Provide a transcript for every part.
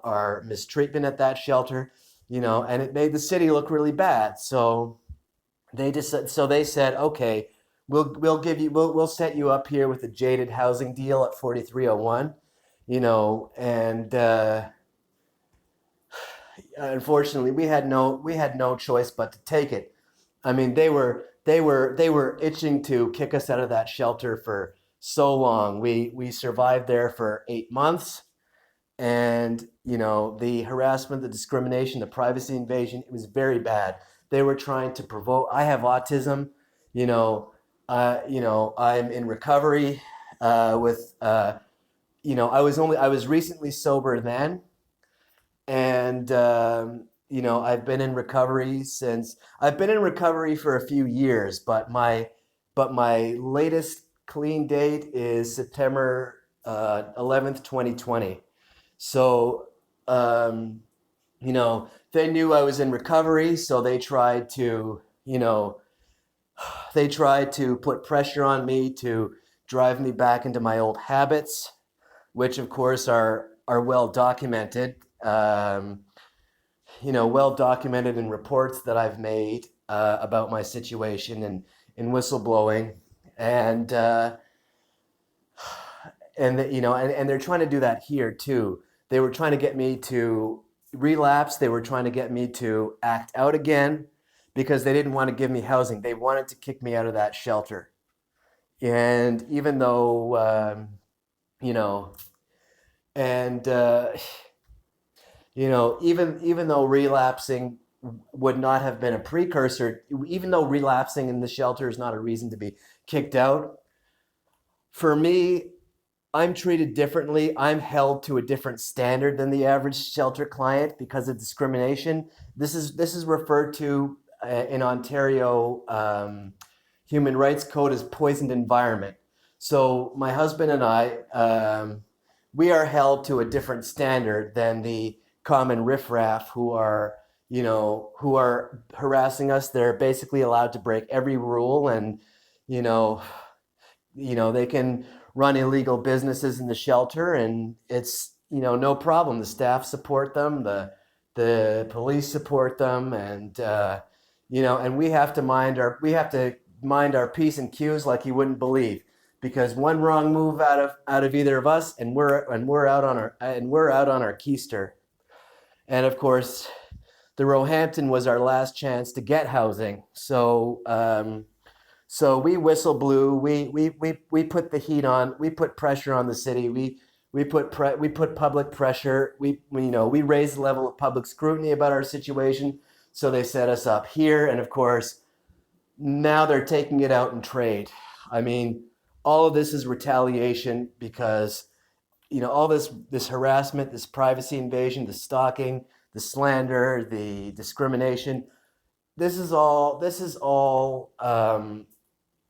our mistreatment at that shelter, and it made the city look really bad. So they said, okay, we'll set you up here with a jaded housing deal at 4301, and unfortunately we had no choice but to take it. I mean, they were itching to kick us out of that shelter for so long. We survived there for 8 months, and the harassment, the discrimination, the privacy invasion, it was very bad. They were trying to provoke. I have autism. You know, I'm in recovery with. I was recently sober then, and I've been in recovery for a few years, but my latest clean date is September 11th, 2020. So, they knew I was in recovery, so they tried to put pressure on me to drive me back into my old habits, which of course are well documented. Well documented in reports that I've made about my situation and in whistleblowing, and and they're trying to do that here too. They were trying to get me to relapse. They were trying to get me to act out again because they didn't want to give me housing. They wanted to kick me out of that shelter. And even though, you know, and even though relapsing would not have been a precursor, even though relapsing in the shelter is not a reason to be kicked out, for me, I'm treated differently. I'm held to a different standard than the average shelter client because of discrimination. This is referred to in Ontario Human Rights Code as poisoned environment. So my husband and I, we are held to a different standard than the common riffraff who are harassing us. They're basically allowed to break every rule, and you know, they can run illegal businesses in the shelter, and it's no problem. The staff support them, the police support them, and and we have to mind our p's and q's like you wouldn't believe, because one wrong move out of either of us, and we're out on our keister. And of course, the Roehampton was our last chance to get housing. So we whistle blew. We put the heat on. We put pressure on the city. We put public pressure. We raised the level of public scrutiny about our situation. So they set us up here, and of course, now they're taking it out in trade. I mean, all of this is retaliation because all this harassment, this privacy invasion, the stalking, the slander, the discrimination. This is all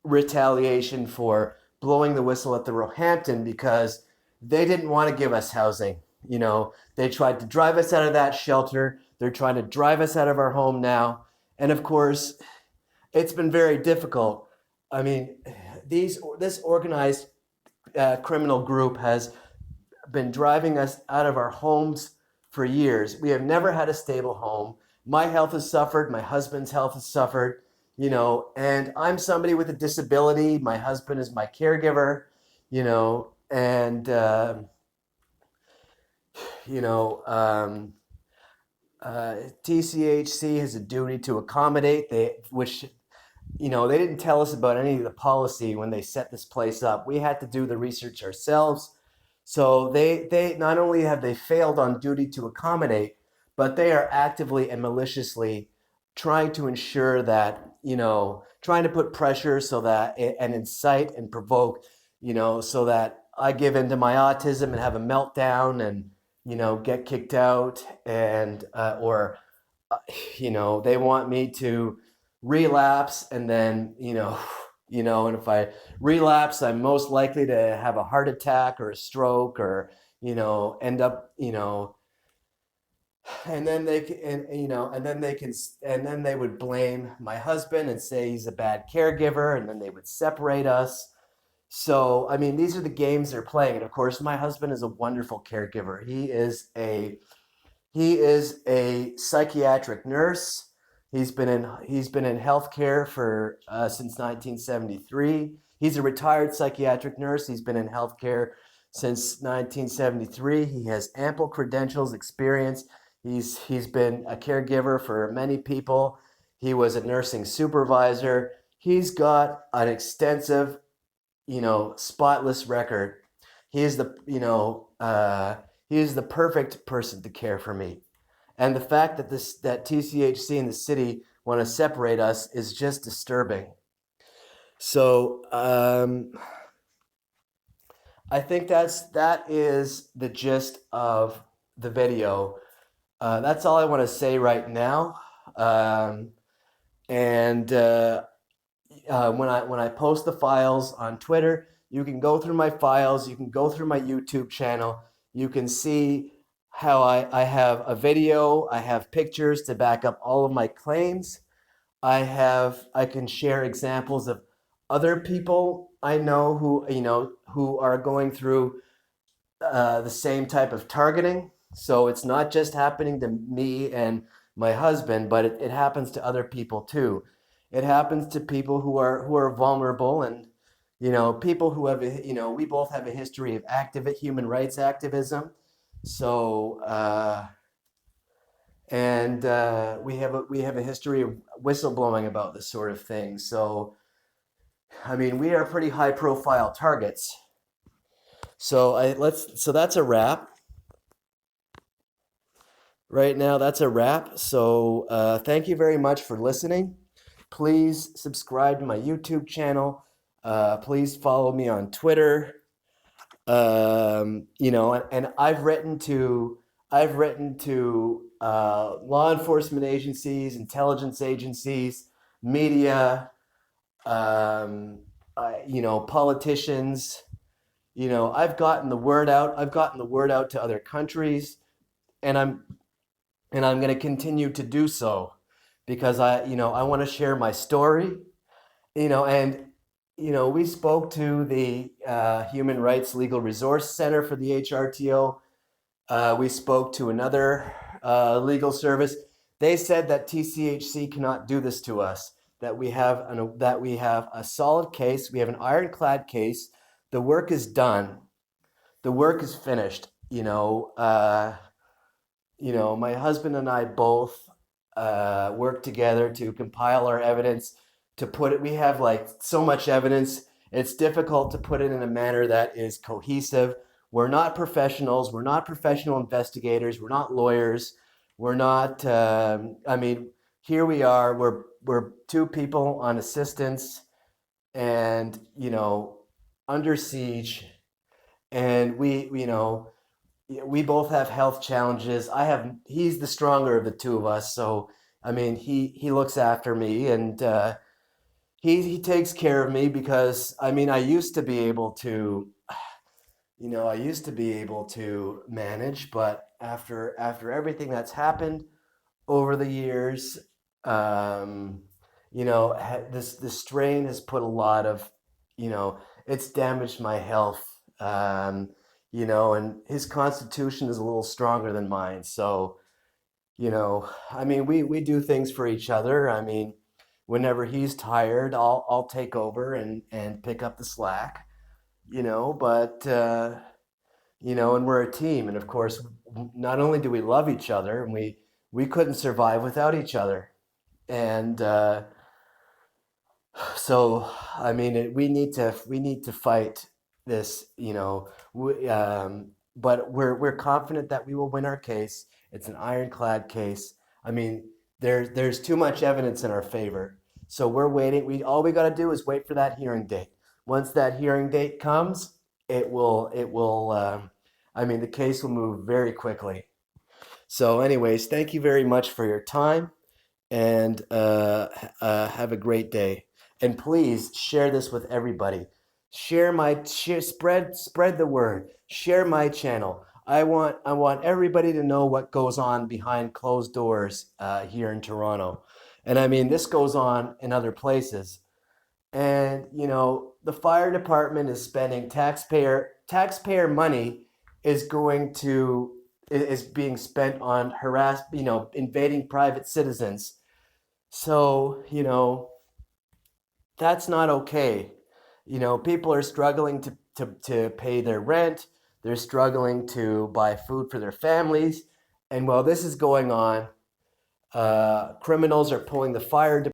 retaliation for blowing the whistle at the Roehampton because they didn't want to give us housing. They tried to drive us out of that shelter. They're trying to drive us out of our home now. And of course, it's been very difficult. I mean, this organized criminal group has been driving us out of our homes for years. We have never had a stable home. My health has suffered. My husband's health has suffered. And I'm somebody with a disability. My husband is my caregiver. And you know, TCHC has a duty to accommodate. They didn't tell us about any of the policy when they set this place up. We had to do the research ourselves. So they not only have they failed on duty to accommodate, but they are actively and maliciously trying to ensure that, trying to put pressure so that, and incite and provoke, so that I give into my autism and have a meltdown and, get kicked out, and, or, they want me to relapse, and then, and if I relapse, I'm most likely to have a heart attack or a stroke, or, end up, and then they can, and then they would blame my husband and say he's a bad caregiver, and then they would separate us. So, I mean, these are the games they're playing. And of course, my husband is a wonderful caregiver. He is a psychiatric nurse. He's been in healthcare for since 1973. He's a retired psychiatric nurse. He's been in healthcare since 1973. He has ample credentials, experience. He's been a caregiver for many people. He was a nursing supervisor. He's got an extensive, spotless record. He is the, he is the perfect person to care for me. And the fact that TCHC and the city want to separate us is just disturbing. So I think that is the gist of the video. That's all I want to say right now. And when I post the files on Twitter, you can go through my files. You can go through my YouTube channel. You can see how I have a video. I have pictures to back up all of my claims. I can share examples of other people I know who are going through the same type of targeting. So it's not just happening to me and my husband, but it happens to other people too. It happens to people who are vulnerable, and people who have we both have a history of human rights activism. So we have a history of whistleblowing about this sort of thing. So I mean, we are pretty high profile targets. So that's a wrap. Right now, that's a wrap. So thank you very much for listening. Please subscribe to my YouTube channel. Please follow me on Twitter. And I've written to law enforcement agencies, intelligence agencies, media, politicians. I've gotten the word out. I've gotten the word out to other countries, and I'm going to continue to do so because I want to share my story. And we spoke to the Human Rights Legal Resource Center for the HRTO. We spoke to another legal service. They said that TCHC cannot do this to us. That we have a solid case. We have an ironclad case. The work is done. The work is finished. My husband and I both work together to compile our evidence, to put it. We have like so much evidence. It's difficult to put it in a manner that is cohesive. We're not professionals. We're not professional investigators. We're not lawyers. We're not. Here we are. We're two people on assistance, and under siege, and we both have health challenges. He's the stronger of the two of us. So, I mean, he looks after me, and he takes care of me because, I mean, I used to be able to manage, but after everything that's happened over the years, this strain has put a lot of, it's damaged my health. And his constitution is a little stronger than mine. So, I mean, we do things for each other. I mean, whenever he's tired, I'll take over and pick up the slack, but, and we're a team. And of course, not only do we love each other, and we couldn't survive without each other. And so, I mean, we need to fight this, but we're confident that we will win our case. It's an ironclad case. I mean, there's too much evidence in our favor. So we're waiting. All we got to do is wait for that hearing date. Once that hearing date comes, the case will move very quickly. So, anyways, thank you very much for your time, and have a great day. And please share this with everybody. Spread the word. Share my channel. I want everybody to know what goes on behind closed doors here in Toronto. And I mean, this goes on in other places. And the fire department is spending taxpayer money is going to is being spent on invading private citizens. So that's not okay. People are struggling to pay their rent. They're struggling to buy food for their families. And while this is going on, criminals are pulling the fire